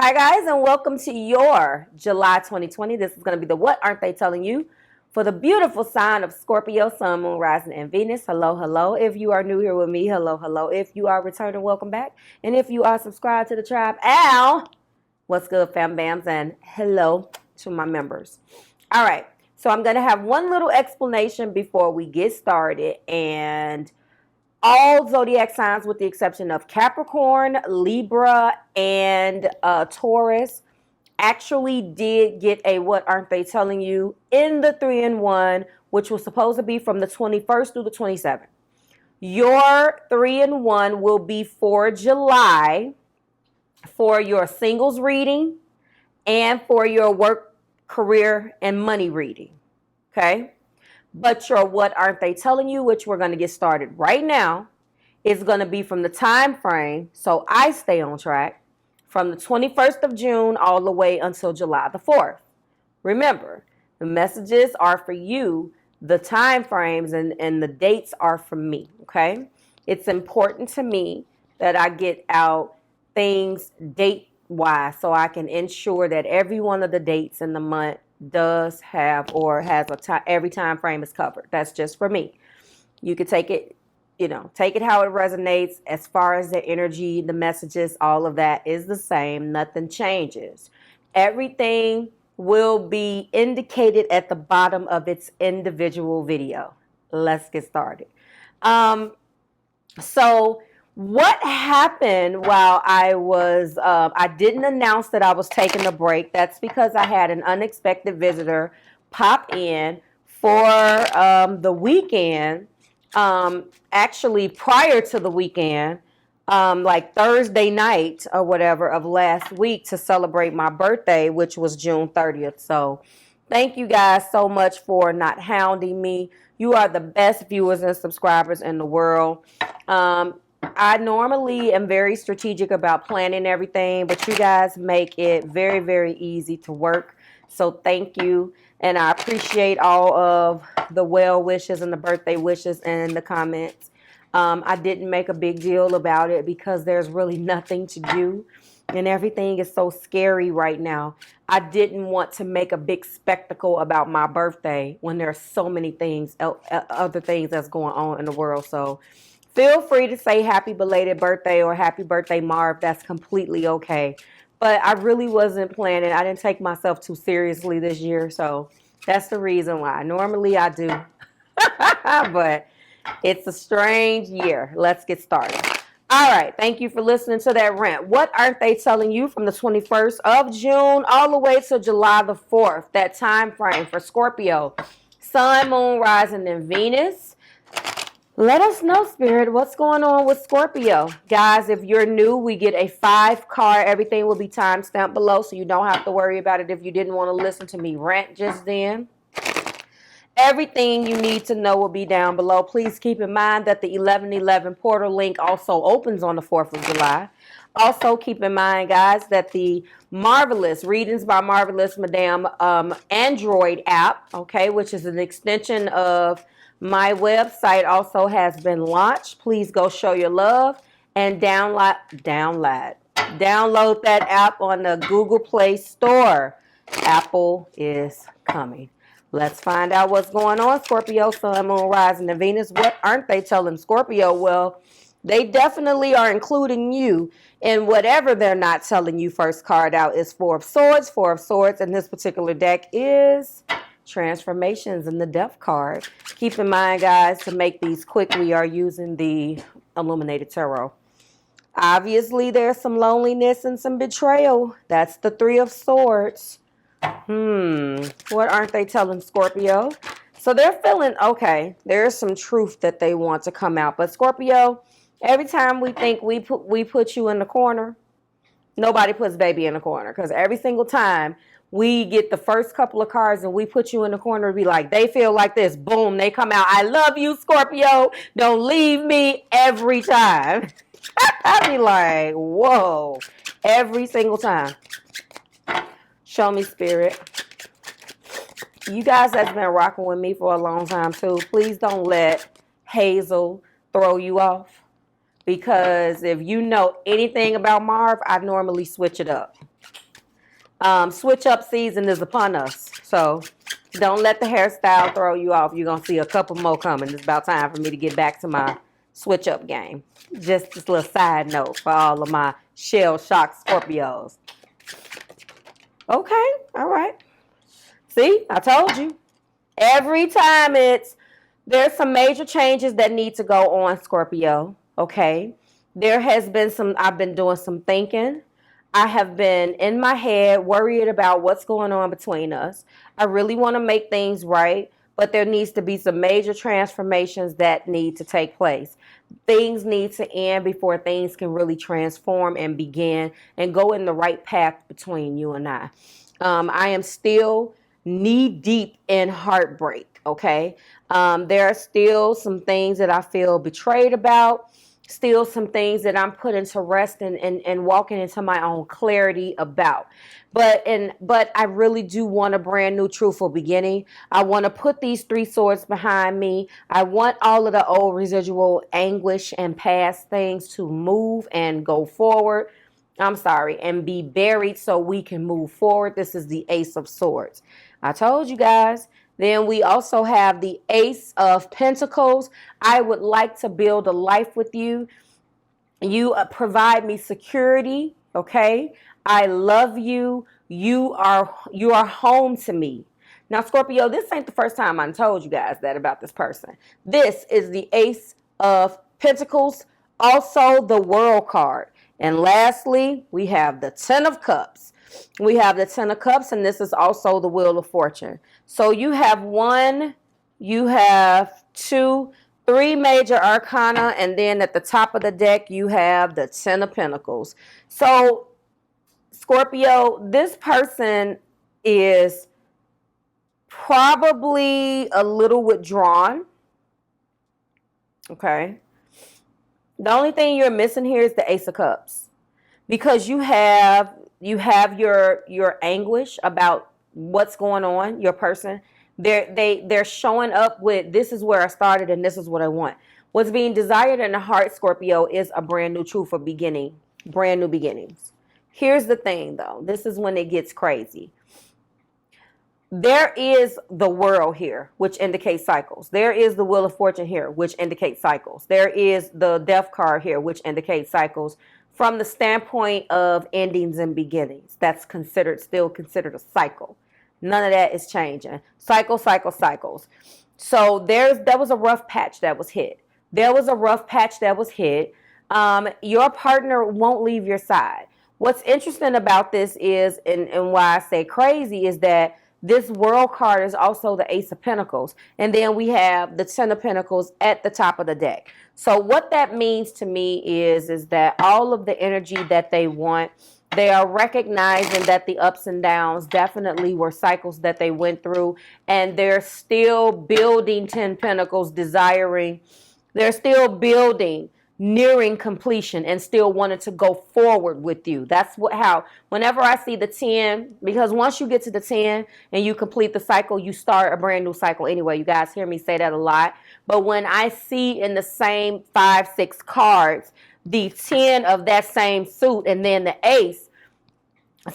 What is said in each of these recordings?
Hi guys, and welcome to your July 2020. This is going to be the What Aren't They Telling You for the beautiful sign of Scorpio, Sun, Moon, Rising, and Venus. Hello, hello. If you are new here with me, hello, hello. If you are returning, welcome back. And if you are subscribed to the tribe, what's good, fam bams, and hello to my members. All right, so I'm going to have one little explanation before we get started, and all zodiac signs with the exception of Capricorn, Libra, and Taurus actually did get a What Aren't They Telling You in the 3-in-1, which was supposed to be from the 21st through the 27th. Your 3-in-1 will be for July for your singles reading and for your work, career, and money reading. Okay? But your What Aren't They Telling You, which we're going to get started right now, is going to be from the time frame, so I stay on track, from the 21st of June all the way until July the 4th. Remember, the messages are for you, the time frames and the dates are from me, okay? It's important to me that I get out things date-wise so I can ensure that every one of the dates in the month does have or has a time, every time frame is covered. That's just for me. You could take it, take it how it resonates. As far as the energy, the messages, all of that is the same. Nothing changes. Everything will be indicated at the bottom of its individual video. Let's get started. So what happened while I was, I didn't announce that I was taking a break. That's because I had an unexpected visitor pop in for the weekend. Actually, prior to the weekend, like Thursday night or whatever of last week to celebrate my birthday, which was June 30th. So thank you guys so much for not hounding me. You are the best viewers and subscribers in the world. I normally am very strategic about planning everything, but you guys make it very, very easy to work. So thank you. And I appreciate all of the well wishes and the birthday wishes and the comments. I didn't make a big deal about it because there's really nothing to do and everything is so scary right now. I didn't want to make a big spectacle about my birthday when there's so many things, other things that's going on in the world. So feel free to say happy belated birthday or happy birthday, Marv. That's completely okay. But I really wasn't planning. I didn't take myself too seriously this year. So that's the reason why. Normally I do. But it's a strange year. Let's get started. All right. Thank you for listening to that rant. What aren't they telling you from the 21st of June all the way to July the 4th? That time frame for Scorpio. Sun, Moon, Rising, and Venus. Let us know, Spirit, what's going on with Scorpio. Guys, if you're new, we get a 5-card. Everything will be timestamped below, so you don't have to worry about it if you didn't want to listen to me rant just then. Everything you need to know will be down below. Please keep in mind that the 1111 portal link also opens on the 4th of July. Also, keep in mind, guys, that the Marvelous Readings by Marvelous Madame Android app, okay, which is an extension of my website, also has been launched. Please go show your love and download that app on the Google Play Store. Apple is coming. Let's find out what's going on. Scorpio, Sun, Moon, Rising, and Venus. What aren't they telling Scorpio? Well, they definitely are including you in whatever they're not telling you. First card out is Four of Swords. Four of Swords in this particular deck is Transformations in the Death card. Keep in mind, guys, to make these quick, we are using the Illuminated Tarot. Obviously, there's some loneliness and some betrayal. That's the Three of Swords. What aren't they telling Scorpio? So they're feeling, okay, there's some truth that they want to come out. But Scorpio, every time we think we put you in the corner, nobody puts baby in the corner. Because every single time we get the first couple of cards and we put you in the corner, be like, they feel like this. Boom, they come out. I love you, Scorpio. Don't leave me. Every time. I be like, whoa. Every single time. Show me, Spirit. You guys that's been rocking with me for a long time too, please don't let Hazel throw you off. Because if you know anything about Marv, I normally switch it up. Switch up season is upon us. So don't let the hairstyle throw you off. You're going to see a couple more coming. It's about time for me to get back to my switch up game. Just this little side note for all of my shell shock Scorpios. Okay, all right. See, I told you. Every time there's some major changes that need to go on, Scorpio. Okay. I've been doing some thinking. I have been in my head worried about what's going on between us. I really want to make things right, but there needs to be some major transformations that need to take place. Things need to end before things can really transform and begin and go in the right path between you and I. I am still knee deep in heartbreak, okay? There are still some things that I feel betrayed about, still some things that I'm putting to rest and walking into my own clarity about. But I really do want a brand new truthful beginning. I want to put these three swords behind me. I want all of the old residual anguish and past things to move and go forward. And be buried so we can move forward. This is the Ace of Swords. I told you guys. Then we also have the Ace of Pentacles. I would like to build a life with you. You provide me security, okay? I love you. You are home to me. Now, Scorpio, this ain't the first time I told you guys that about this person. This is the Ace of Pentacles, also the World card. And lastly, we have the Ten of Cups. We have the Ten of Cups, and this is also the Wheel of Fortune. So you have one, you have two, three major arcana, and then at the top of the deck, you have the Ten of Pentacles. So, Scorpio, this person is probably a little withdrawn. Okay. The only thing you're missing here is the Ace of Cups, because you have your anguish about what's going on. Your person, they're showing up with, this is where I started and this is what I want. What's being desired in the heart, Scorpio, is a brand new truth for beginning, brand new beginnings. Here's the thing, though. This is when it gets crazy. There is the World here, which indicates cycles. There is the Wheel of Fortune here, which indicates cycles. There is the Death card here, which indicates cycles. From the standpoint of endings and beginnings, that's still considered a cycle. None of that is changing. Cycles. So there was a rough patch that was hit. Your partner won't leave your side. What's interesting about this is, and why I say crazy, is that this World card is also the Ace of Pentacles. And then we have the Ten of Pentacles at the top of the deck. So what that means to me is that all of the energy that they want, they are recognizing that the ups and downs definitely were cycles that they went through. And they're still building 10 Pentacles, they're still building, nearing completion, and still wanted to go forward with you. That's whenever I see the 10, because once you get to the 10 and you complete the cycle, you start a brand new cycle anyway. You guys hear me say that a lot. But when I see in the same 5, 6 cards, the 10 of that same suit and then the ace,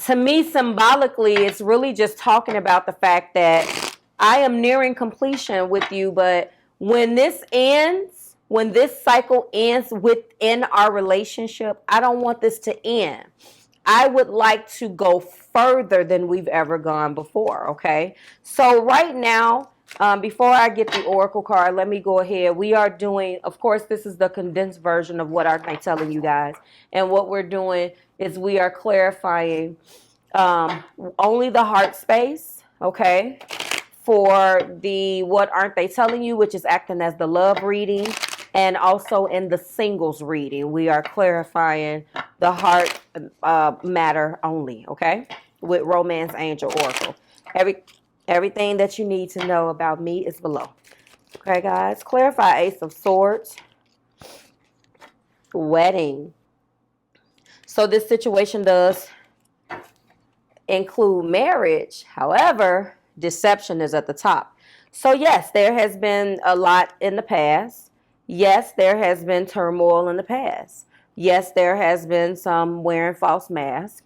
to me, symbolically, it's really just talking about the fact that I am nearing completion with you. But when this cycle ends within our relationship, I don't want this to end. I would like to go further than we've ever gone before, okay? So right now, before I get the Oracle card, let me go ahead. We are doing, of course, this is the condensed version of what I'm telling you guys. And what we're doing is we are clarifying only the heart space, okay? For the What Aren't They Telling You, which is acting as the love reading. And also in the singles reading, we are clarifying the heart matter only, okay? With Romance Angel Oracle. Everything that you need to know about me is below. Okay, guys? Clarify Ace of Swords. Wedding. So this situation does include marriage. However, deception is at the top. So yes, there has been a lot in the past. Yes, there has been turmoil in the past. Yes, there has been some wearing false masks.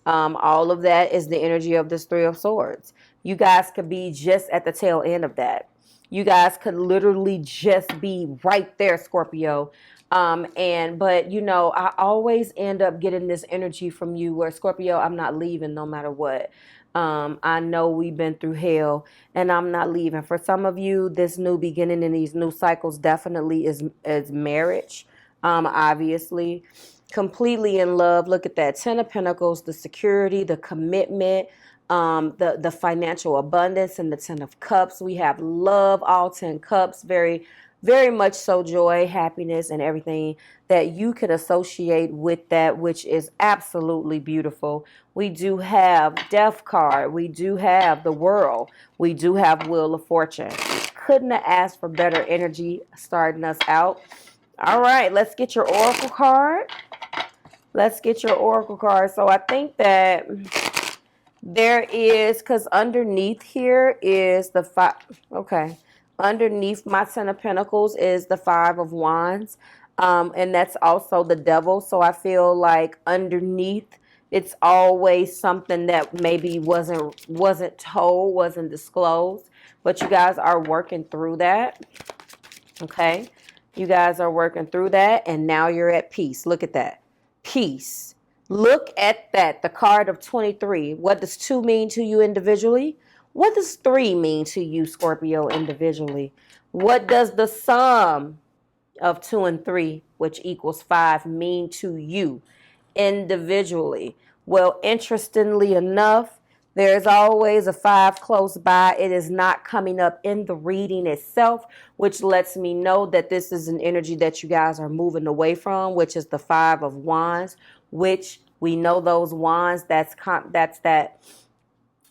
All of that is the energy of this Three of Swords. You guys could be just at the tail end of that. You guys could literally just be right there, Scorpio. But you know, I always end up getting this energy from you where, Scorpio, I'm not leaving no matter what. I know we've been through hell and I'm not leaving. For some of you, this new beginning in these new cycles definitely is marriage. Obviously, completely in love. Look at that. 10 of Pentacles, the security, the commitment, the financial abundance, and the 10 of Cups. We have love, all 10 cups, very, very much so joy, happiness, and everything that you can associate with that, which is absolutely beautiful. We do have Death card. We do have the World. We do have Wheel of Fortune. Couldn't have asked for better energy starting us out. All right, let's get your Oracle card. Let's get your Oracle card. So I think that there is, because underneath here is the five. Okay. Underneath my 10 of Pentacles is the 5 of Wands. And that's also the Devil. So I feel like underneath, it's always something that maybe wasn't told, wasn't disclosed. But you guys are working through that. Okay. You guys are working through that. And now you're at peace. Look at that. Peace. Look at that. The card of 23. What does 2 mean to you individually? What does 3 mean to you, Scorpio, individually? What does the sum of 2 and 3, which equals 5, mean to you individually? Well, interestingly enough, there's always a 5 close by. It is not coming up in the reading itself, which lets me know that this is an energy that you guys are moving away from, which is the 5 of Wands, which we know those wands, that's that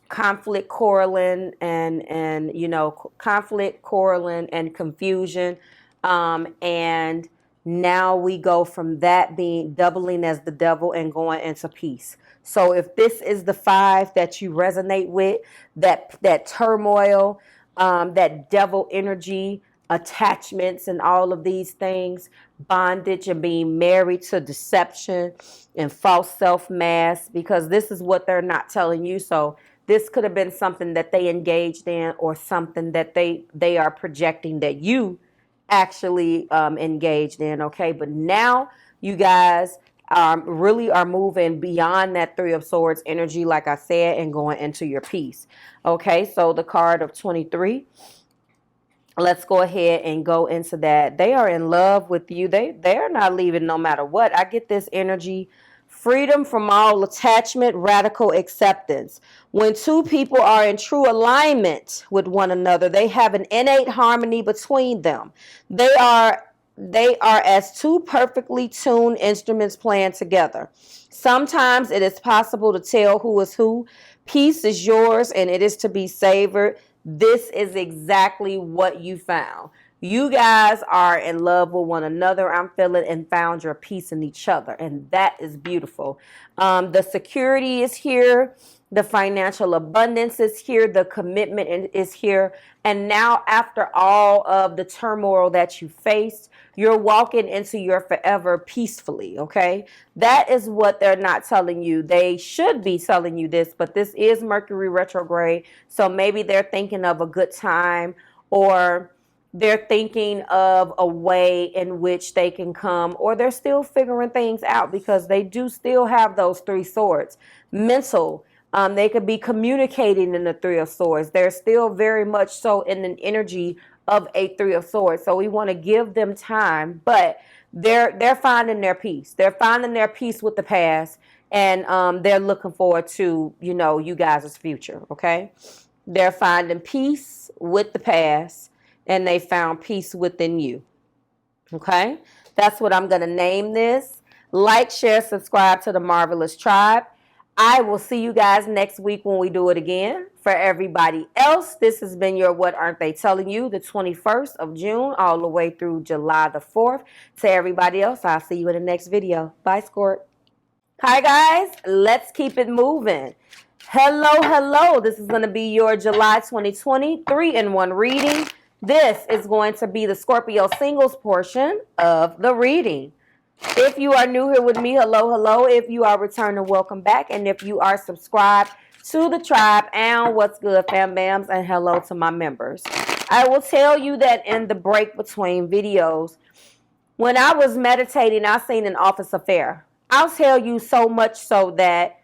conflict, quarreling, and you know, conflict, quarreling, and confusion. And now we go from that being doubling as the Devil and going into peace. So if this is the 5 that you resonate with, that turmoil, that devil energy, attachments, and all of these things, bondage, and being married to deception and false self-mask, because this is what they're not telling you. So this could have been something that they engaged in, or something that they are projecting that you actually engaged in. Okay, but now you guys really are moving beyond that 3 of Swords energy, like I said, and going into your peace. Okay, so the card of 23. Let's go ahead and go into that. They are in love with you. They're not leaving no matter what. I get this energy. Freedom from all attachment, radical acceptance. When two people are in true alignment with one another, they have an innate harmony between them. They are as two perfectly tuned instruments playing together. Sometimes it is possible to tell who is who. Peace is yours and it is to be savored. This is exactly what you found. You guys are in love with one another. I'm feeling, and found your peace in each other. And that is beautiful. The security is here. The financial abundance is here. The commitment is here. And now, after all of the turmoil that you faced, you're walking into your forever peacefully, okay? That is what they're not telling you. They should be telling you this, but this is Mercury retrograde. So maybe they're thinking of a good time, or they're thinking of a way in which they can come, or they're still figuring things out, because they do still have those 3 swords. Mental, they could be communicating in the 3 of Swords. They're still very much so in an energy of a 3 of Swords. So we want to give them time, but they're finding their peace. They're finding their peace with the past, and they're looking forward to, you know, you guys' future, okay? They're finding peace with the past, and they found peace within you. Okay? That's what I'm going to name this. Like, share, subscribe to the Marvelous Tribe. I will see you guys next week when we do it again. For everybody else, this has been your What Aren't They Telling You, the 21st of June all the way through July the 4th. To everybody else, I'll see you in the next video. Bye, Scorp. Hi, guys. Let's keep it moving. Hello, hello. This is going to be your July 2020 3-in-1 reading. This is going to be the Scorpio singles portion of the reading. If you are new here with me, hello, hello. If you are returning, welcome back. And if you are subscribed to the tribe, and what's good, fam bams, and hello to my members. I will tell you that in the break between videos, when I was meditating, I seen an office affair. I'll tell you so much so that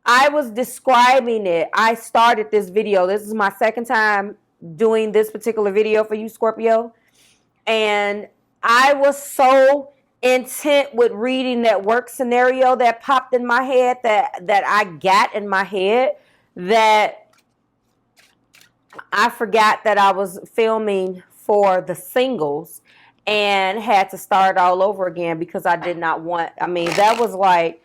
I was describing it. I started this video. This is my second time doing this particular video for you, Scorpio. And I was so intent with reading that work scenario that popped in my head, that I got in my head, that I forgot that I was filming for the singles and had to start all over again because I did not want, I mean, that was like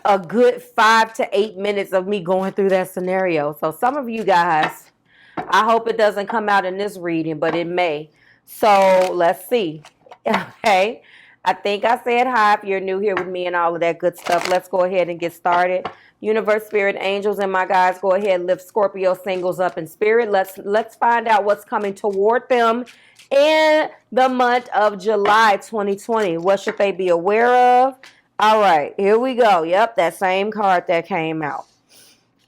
a good 5 to 8 minutes of me going through that scenario. So some of you guys, I hope it doesn't come out in this reading, but it may. So let's see. Okay. I think I said hi if you're new here with me and all of that good stuff. Let's go ahead and get started. Universe, spirit, angels, and my guys, go ahead and lift Scorpio singles up in spirit. Let's find out what's coming toward them in the month of July 2020. What should they be aware of? All right, here we go. Yep, that same card that came out.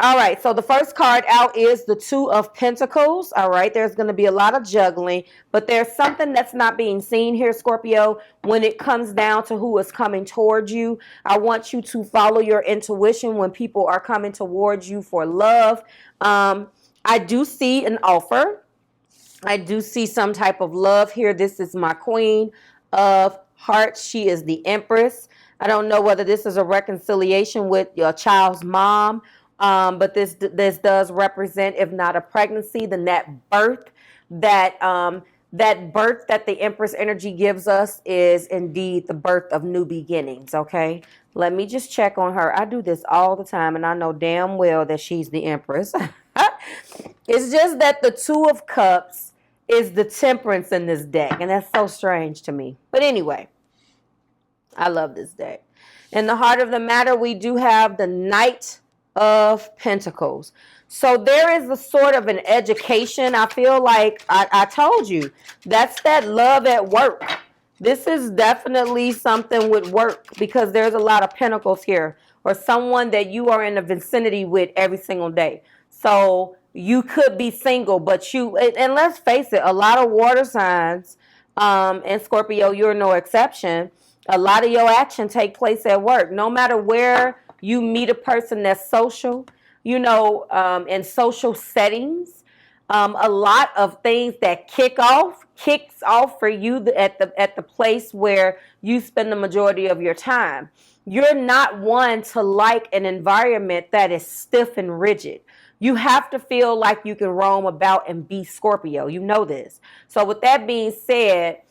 All right, so the first card out is the Two of Pentacles. All right, there's going to be a lot of juggling, but there's something that's not being seen here, Scorpio, when it comes down to who is coming towards you. I want you to follow your intuition when people are coming towards you for love. I do see an offer. I do see some type of love here. This is my Queen of Hearts. She is the Empress. I don't know whether this is a reconciliation with your child's mom, but this does represent, if not a pregnancy, then that birth, that birth that the Empress energy gives us is indeed the birth of new beginnings, okay? Let me just check on her. I do this all the time, and I know damn well that she's the Empress. It's just that the Two of Cups is the Temperance in this deck, and that's so strange to me. But anyway, I love this deck. In the heart of the matter, we do have the Knight of Pentacles. So there is a sort of an education. I feel like I told you, that's that love at work. This is definitely something with work because there's a lot of pentacles here, or someone that you are in the vicinity with every single day. So you could be single, but and let's face it, a lot of water signs, and Scorpio, you're no exception. A lot of your action take place at work. No matter where you meet a person that's social, you know, in social settings, a lot of things that kicks off for you at the place where you spend the majority of your time. You're not one to like an environment that is stiff and rigid. You have to feel like you can roam about and be Scorpio. You know this. So with that being said,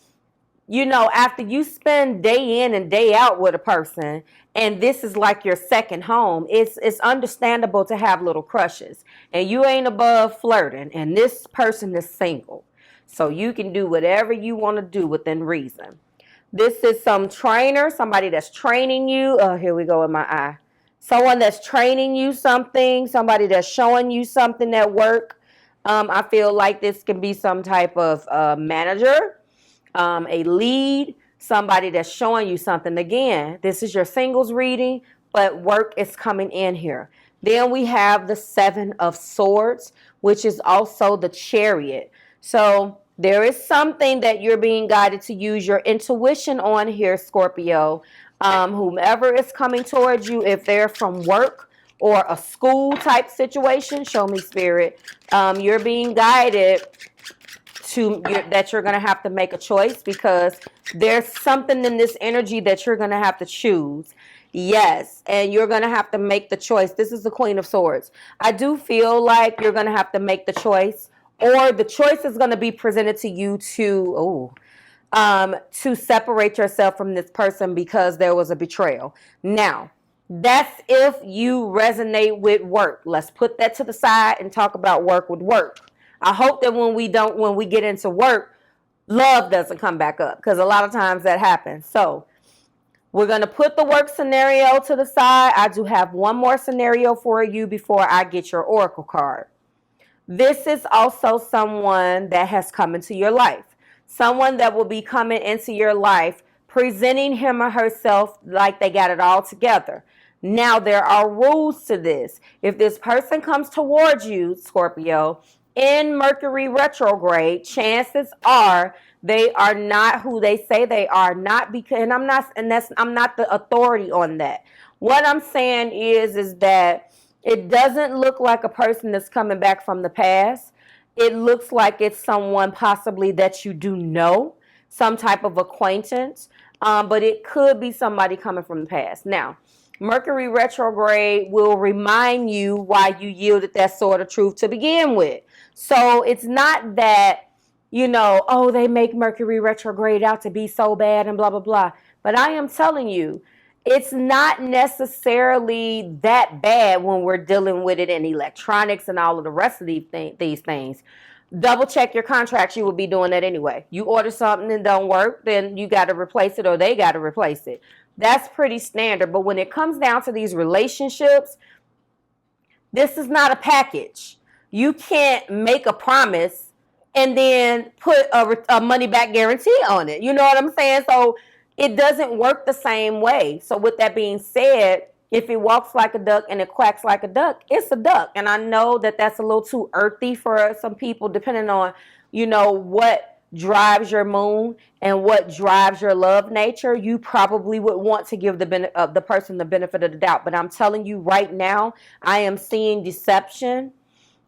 you know, after you spend day in and day out with a person, and this is like your second home, it's understandable to have little crushes. And you ain't above flirting, and this person is single. So you can do whatever you want to do within reason. This is some trainer, somebody that's training you. Oh, here we go with my eye. Someone that's training you something, somebody that's showing you something at work. I feel like this can be some type of manager, a lead, somebody that's showing you something. Again, this is your singles reading, but work is coming in here. Then we have the Seven of Swords, which is also the Chariot. So there is something that you're being guided to use your intuition on here, Scorpio. Whomever is coming towards you, if they're from work or a school type situation, show me, Spirit, you're being guided that you're going to have to make a choice because there's something in this energy that you're going to have to choose. Yes, and you're going to have to make the choice. This is the Queen of Swords. I do feel like you're going to have to make the choice, or the choice is going to be presented to you to separate yourself from this person because there was a betrayal. Now, that's if you resonate with work. Let's put that to the side and talk about work with work. I hope that when we get into work, love doesn't come back up, because a lot of times that happens. So we're going to put the work scenario to the side. I do have one more scenario for you before I get your oracle card. This is also someone that has come into your life. Someone that will be coming into your life presenting him or herself like they got it all together. Now, there are rules to this. If this person comes towards you, Scorpio, in Mercury retrograde, chances are they are not who they say they are. Not because, and I'm not the authority on that. What I'm saying is that it doesn't look like a person that's coming back from the past. It looks like it's someone possibly that you do know, some type of acquaintance, but it could be somebody coming from the past. Now, Mercury retrograde will remind you why you yielded that sort of truth to begin with. So it's not that, you know, oh, they make Mercury retrograde out to be so bad and blah, blah, blah. But I am telling you, it's not necessarily that bad when we're dealing with it in electronics and all of the rest of these things. Double check your contracts. You will be doing that anyway. You order something and don't work, then you got to replace it or they got to replace it. That's pretty standard. But when it comes down to these relationships, this is not a package. You can't make a promise and then put a money back guarantee on it. You know what I'm saying? So it doesn't work the same way. So with that being said, if it walks like a duck and it quacks like a duck, it's a duck. And I know that that's a little too earthy for some people, depending on, you know, what drives your moon and what drives your love nature. You probably would want to give the person the benefit of the doubt. But I'm telling you right now, I am seeing deception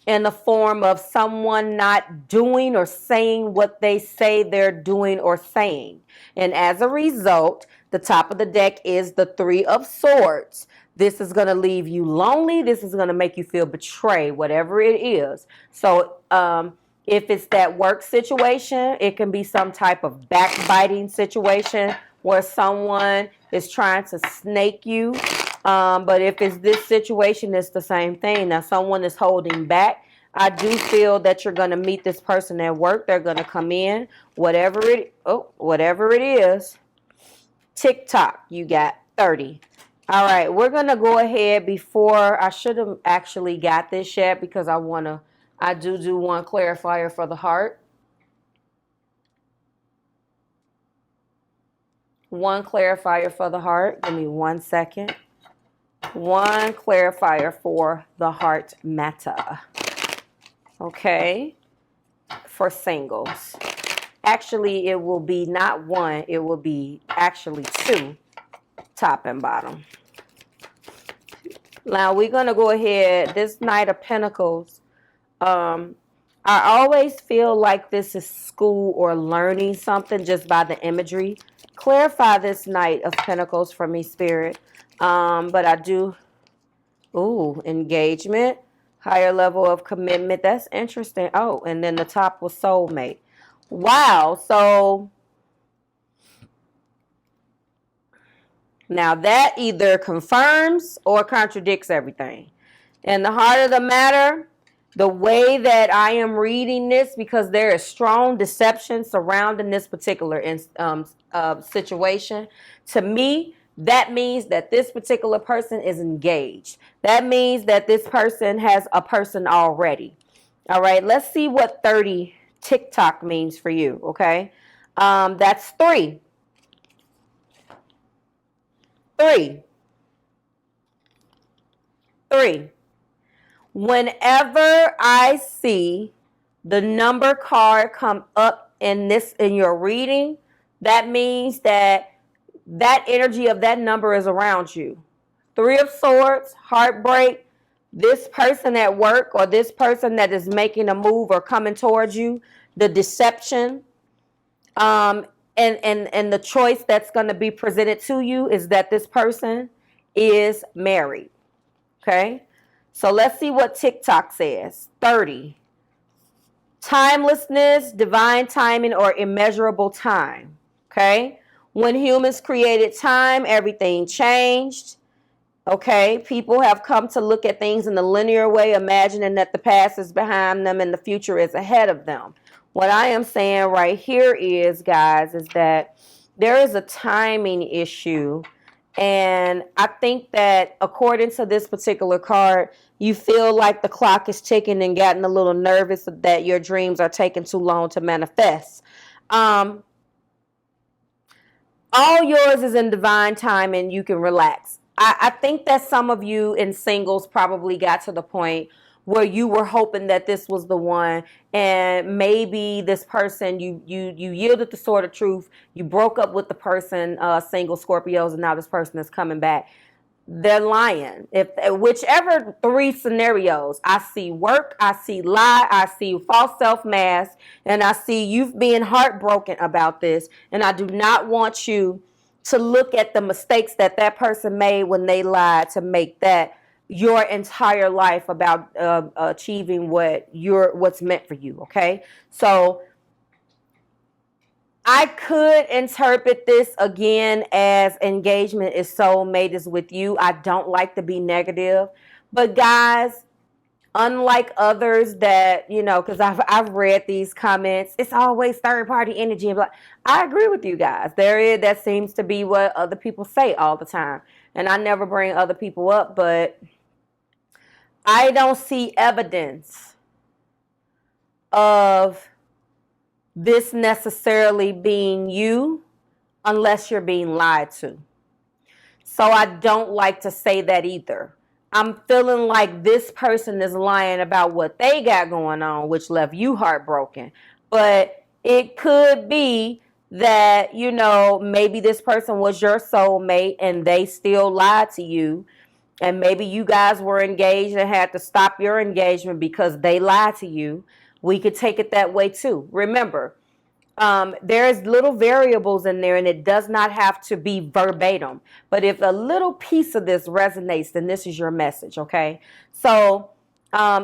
in the form of someone not doing or saying what they say they're doing or saying. And as a result, the top of the deck is the Three of Swords. This is going to leave you lonely. This is going to make you feel betrayed, whatever it is. So if it's that work situation, it can be some type of backbiting situation where someone is trying to snake you. But if it's this situation, it's the same thing. Now, someone is holding back. I do feel that you're going to meet this person at work. They're going to come in, whatever it is. TikTok, you got 30. All right, we're going to go ahead before, I should have actually got this yet because I do one clarifier for the heart. One clarifier for the heart. Give me 1 second. One clarifier for the heart matter. Okay. For singles. Actually, it will be not one. It will be actually two. Top and bottom. Now, we're going to go ahead. This Knight of Pentacles. I always feel like this is school or learning something just by the imagery. Clarify this Knight of Pentacles for me, Spirit. But I do, engagement, higher level of commitment. That's interesting. Oh, and then the top was soulmate. Wow. So now that either confirms or contradicts everything. And the heart of the matter, the way that I am reading this, because there is strong deception surrounding this particular situation, to me, that means that this particular person is engaged. That means that this person has a person already. All right, let's see what 30 TikTok means for you, okay? That's 3. 3. Whenever I see the number card come up in your reading, that means that energy of that number is around you. 3 of Swords, heartbreak, this person at work or this person that is making a move or coming towards you, the deception, and the choice that's going to be presented to you is that this person is married. Okay? So let's see what TikTok says. 30. Timelessness, divine timing, or immeasurable time. Okay? When humans created time, everything changed. Okay? People have come to look at things in a linear way, imagining that the past is behind them and the future is ahead of them. What I am saying right here is, guys, is that there is a timing issue. And I think that according to this particular card, you feel like the clock is ticking and gotten a little nervous that your dreams are taking too long to manifest. All yours is in divine time and you can relax. I think that some of you in singles probably got to the point where you were hoping that this was the one, and maybe this person, you yielded the sword of truth, you broke up with the person, single Scorpios, and now this person is coming back. They're lying. If whichever three scenarios, I see work, I see lie, I see false self-mask, and I see you being heartbroken about this. And I do not want you to look at the mistakes that that person made when they lied to make that your entire life about achieving what's meant for you. Okay, so I could interpret this again as engagement is soulmate is with you. I don't like to be negative, but guys, unlike others that, you know, because I've read these comments, it's always third party energy. And I agree with you guys. That seems to be what other people say all the time, and I never bring other people up, but I don't see evidence of this necessarily being you unless you're being lied to. So I don't like to say that either. I'm feeling like this person is lying about what they got going on, which left you heartbroken. But it could be that, you know, maybe this person was your soulmate and they still lied to you. And maybe you guys were engaged and had to stop your engagement because they lied to you. We could take it that way too. Remember, there's little variables in there, and it does not have to be verbatim. But if a little piece of this resonates, then this is your message, okay? So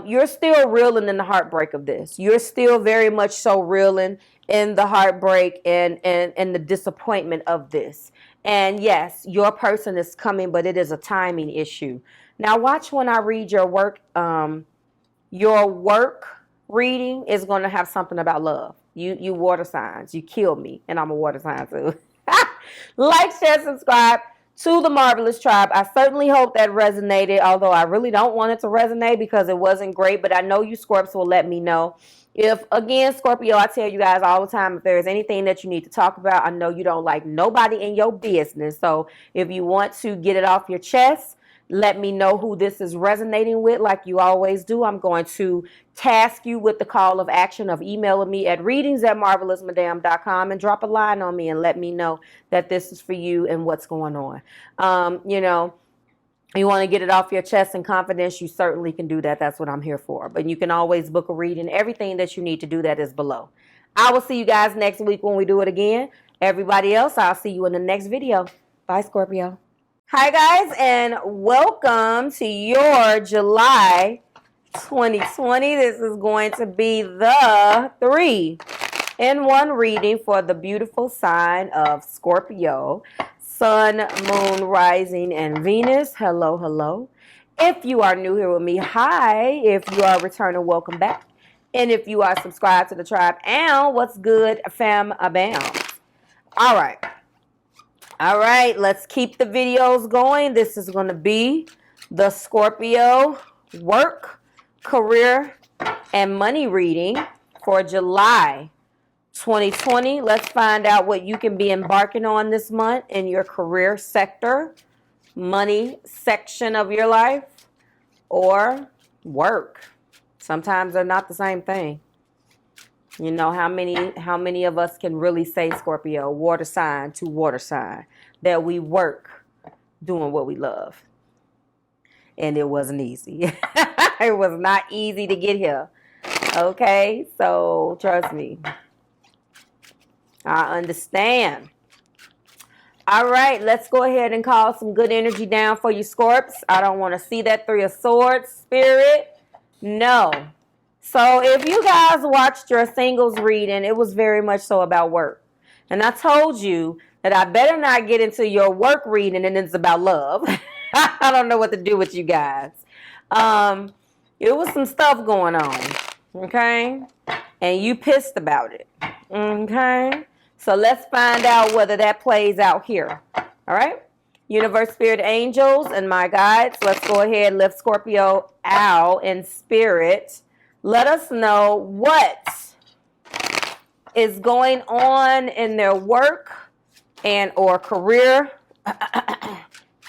you're still reeling in the heartbreak of this. You're still very much so reeling in the heartbreak and the disappointment of this. And yes, your person is coming, but it is a timing issue. Now watch when I read your work. Your work reading is going to have something about love. You water signs. You kill me, and I'm a water sign too. Like, share, subscribe to the Marvelous Tribe. I certainly hope that resonated, although I really don't want it to resonate because it wasn't great, but I know you Scorps will let me know. If, again, Scorpio, I tell you guys all the time, if there's anything that you need to talk about, I know you don't like nobody in your business. So if you want to get it off your chest, let me know who this is resonating with like you always do. I'm going to task you with the call of action of emailing me at readingsbymarvelousmadame.com and drop a line on me and let me know that this is for you and what's going on. You know, you want to get it off your chest in confidence, you certainly can do that. That's what I'm here for. But you can always book a reading. Everything that you need to do that is below. I will see you guys next week when we do it again. Everybody else, I'll see you in the next video. Bye, Scorpio. Hi, guys, and welcome to your July 2020. This is going to be the 3-in-1 reading for the beautiful sign of Scorpio. Sun, Moon, Rising, and Venus. Hello, hello. If you are new here with me, hi. If you are returning, welcome back. And if you are subscribed to the tribe, and what's good, fam, abounds. All right. All right, let's keep the videos going. This is going to be the Scorpio work, career, and money reading for July 2020. Let's find out what you can be embarking on this month in your career sector, money section of your life, or work. Sometimes they're not the same thing. You know, how many of us can really say, Scorpio, water sign to water sign, that we work doing what we love? And it wasn't easy. It was not easy to get here. Okay, so trust me. I understand. All right, let's go ahead and call some good energy down for you, Scorps. I don't want to see that 3 of Swords, Spirit. No. So if you guys watched your singles reading, it was very much so about work. And I told you that I better not get into your work reading and it's about love. I don't know what to do with you guys. It was some stuff going on, okay? And you pissed about it, okay? So let's find out whether that plays out here, all right? Universe, spirit, angels, and my guides, let's go ahead and lift Scorpio out in spirit. Let us know what is going on in their work, and or career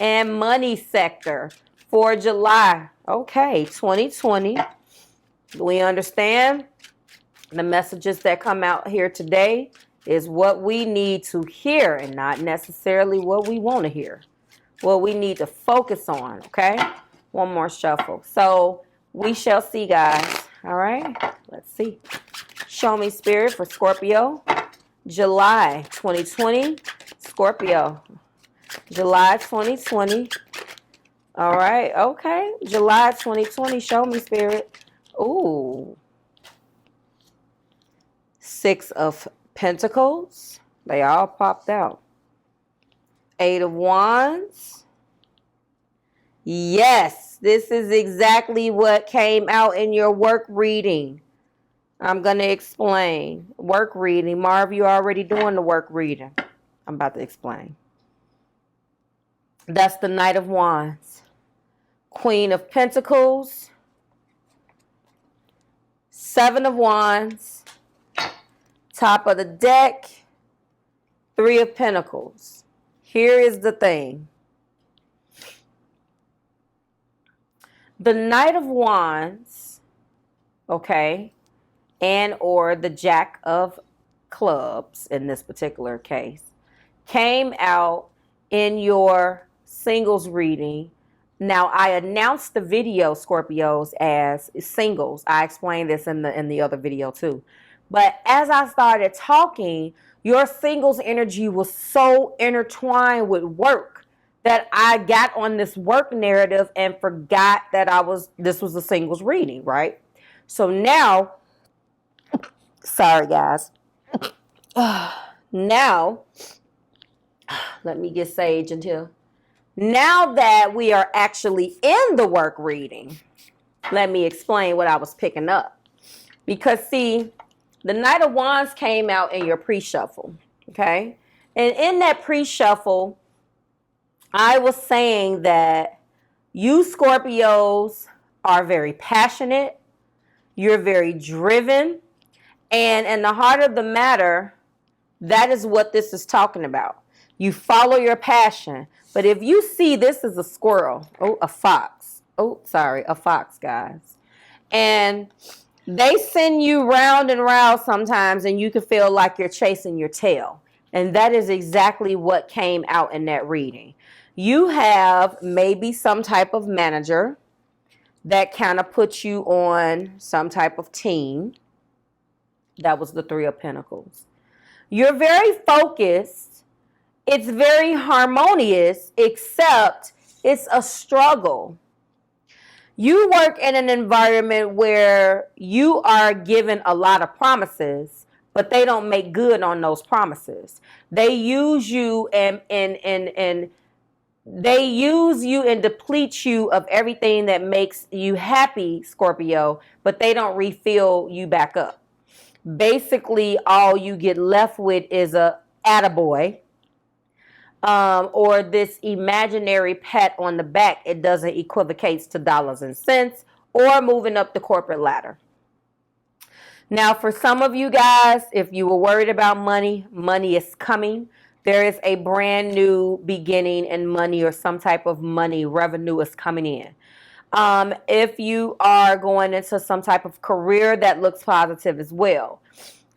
and money sector for July. Okay, 2020. We understand the messages that come out here today is what we need to hear and not necessarily what we want to hear. What we need to focus on, okay? One more shuffle. So we shall see, guys. All right, let's see. Show me, Spirit, for Scorpio. July 2020, Scorpio. July 2020. All right, okay. July 2020, show me, Spirit. Ooh. Six of Pentacles. They all popped out. Eight of Wands. Yes, this is exactly what came out in your work reading. I'm going to explain. Work reading. Marv, you're already doing the work reading. I'm about to explain. That's the Knight of Wands. Queen of Pentacles. Seven of Wands. Top of the deck. Three of Pentacles. Here is the thing. The Knight of Wands, okay, and or the Jack of Clubs in this particular case, came out in your singles reading. Now, I announced the video, Scorpios, as singles. I explained this in the other video too. But as I started talking, your singles energy was so intertwined with work that I got on this work narrative and forgot that this was a singles reading, right? So now, sorry guys. Now, let me get Sage until. Now that we are actually in the work reading, let me explain what I was picking up. Because see, the Knight of Wands came out in your pre-shuffle, okay? And in that pre-shuffle, I was saying that you Scorpios are very passionate, you're very driven, and in the heart of the matter, that is what this is talking about. You follow your passion. But if you see this is a squirrel, a fox. A fox, guys. And they send you round and round sometimes, and you can feel like you're chasing your tail. And that is exactly what came out in that reading. You have maybe some type of manager that kind of puts you on some type of team. That was the Three of Pentacles. You're very focused. It's very harmonious, except it's a struggle. You work in an environment where you are given a lot of promises, but they don't make good on those promises. They use you and they use you and deplete you of everything that makes you happy, Scorpio, but they don't refill you back up. Basically, all you get left with is a attaboy, or this imaginary pat on the back. It doesn't equivocate to dollars and cents or moving up the corporate ladder. Now, for some of you guys, if you were worried about money, money is coming. There is a brand new beginning in money, or some type of money revenue is coming in. If you are going into some type of career, that looks positive as well.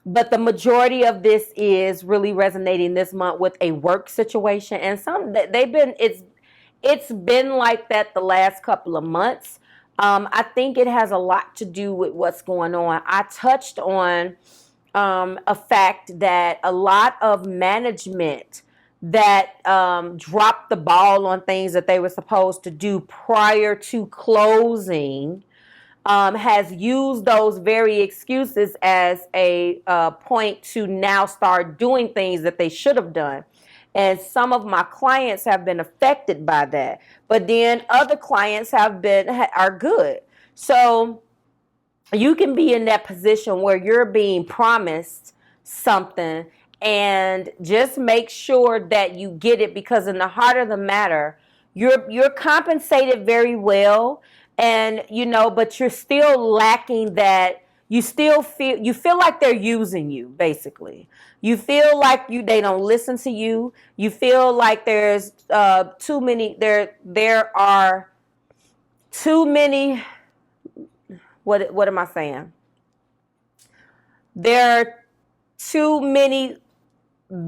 But the majority of this is really resonating this month with a work situation, and it's been like that the last couple of months. I think it has a lot to do with what's going on. I touched on a fact that a lot of management that dropped the ball on things that they were supposed to do prior to closing has used those very excuses as a point to now start doing things that they should have done. And some of my clients have been affected by that. But then other clients are good. So you can be in that position where you're being promised something, and just make sure that you get it, because in the heart of the matter, you're compensated very well, and but you're still lacking that, you feel like they're using you, basically. You feel like they don't listen to you. You feel like there's too many, there are too many, what am I saying? There are too many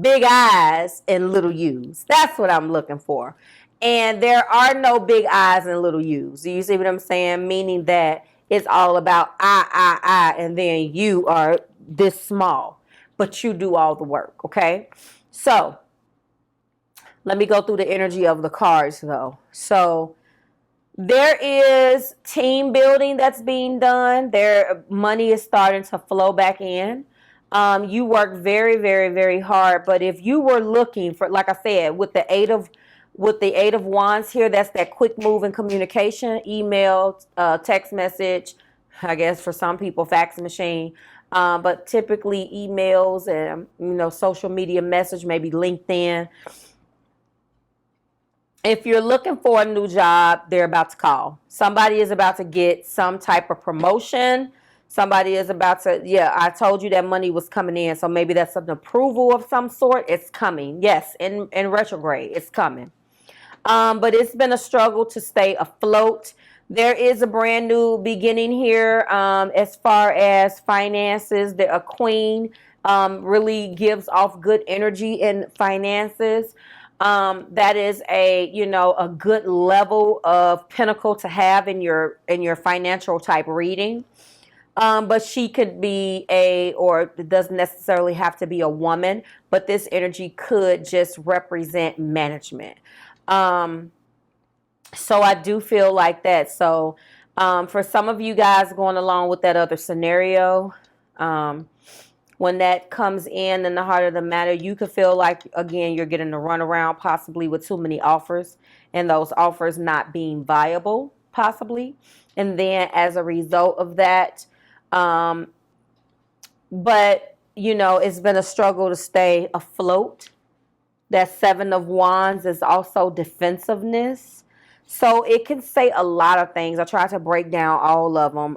big I's and little U's. That's what I'm looking for. And there are no big I's and little U's. Do you see what I'm saying? Meaning that it's all about I, and then you are this small, but you do all the work, okay? So let me go through the energy of the cards, though. So there is team building that's being done. Money is starting to flow back in. You work very, very, very hard. But if you were looking for, like I said, with the eight of wands here, that's that quick moving communication, email, text message, I guess for some people, fax machine. But typically emails and, social media message, maybe LinkedIn. If you're looking for a new job, they're about to call. Somebody is about to get some type of promotion. Somebody is about to, I told you that money was coming in. So maybe that's an approval of some sort. It's coming. Yes, in retrograde, it's coming. But it's been a struggle to stay afloat. There is a brand new beginning here as far as finances. A queen really gives off good energy in finances. That is a good level of pinnacle to have in your financial type reading. But she could be or it doesn't necessarily have to be a woman, but this energy could just represent management. So I do feel like that. So for some of you guys going along with that other scenario, when that comes in the heart of the matter, you could feel like, again, you're getting a runaround, possibly with too many offers, and those offers not being viable, possibly. And then as a result of that, but, it's been a struggle to stay afloat. That Seven of Wands is also defensiveness. So it can say a lot of things. I try to break down all of them.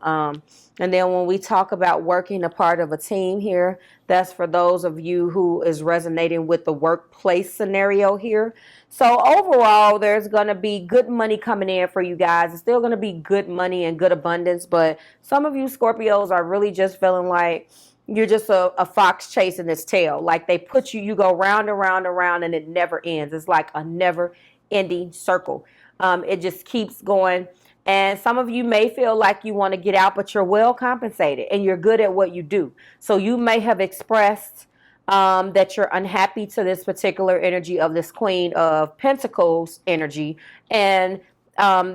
And then when we talk about working a part of a team here, that's for those of you who is resonating with the workplace scenario here. So overall, there's going to be good money coming in for you guys. It's still going to be good money and good abundance. But some of you Scorpios are really just feeling like you're just a fox chasing its tail. Like they put you go round and round and round and it never ends. It's like a never ending circle. It just keeps going. And some of you may feel like you want to get out, but you're well compensated and you're good at what you do. So you may have expressed that you're unhappy to this particular energy of this Queen of Pentacles energy. And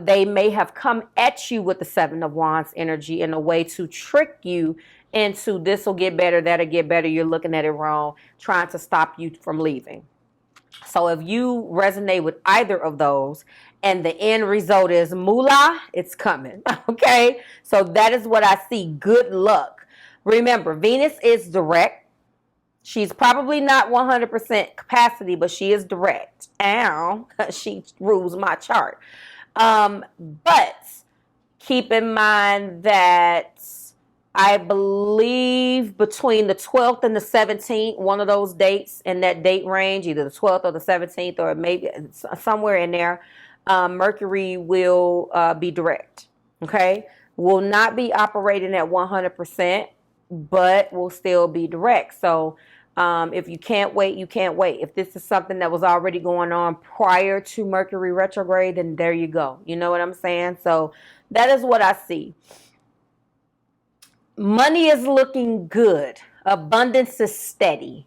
they may have come at you with the Seven of Wands energy in a way to trick you into this will get better, that'll get better. You're looking at it wrong, trying to stop you from leaving. So if you resonate with either of those and the end result is moolah, it's coming. Okay. So that is what I see. Good luck. Remember, Venus is direct. She's probably not 100% capacity, but she is direct. Ow, she rules my chart. But keep in mind that I believe between the 12th and the 17th, one of those dates in that date range, either the 12th or the 17th or maybe somewhere in there, Mercury will be direct, okay? Will not be operating at 100%, but will still be direct. So if you can't wait, you can't wait. If this is something that was already going on prior to Mercury retrograde, then there you go. You know what I'm saying? So that is what I see. Money is looking good. Abundance is steady.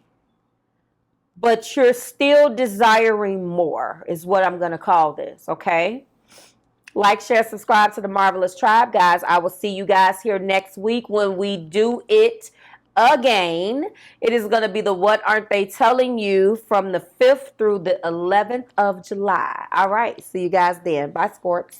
But you're still desiring more is what I'm going to call this, okay? Like, share, subscribe to the Marvelous Tribe, guys. I will see you guys here next week when we do it again. It is going to be the What Aren't They Telling You from the 5th through the 11th of July. All right. See you guys then. Bye, Scorps.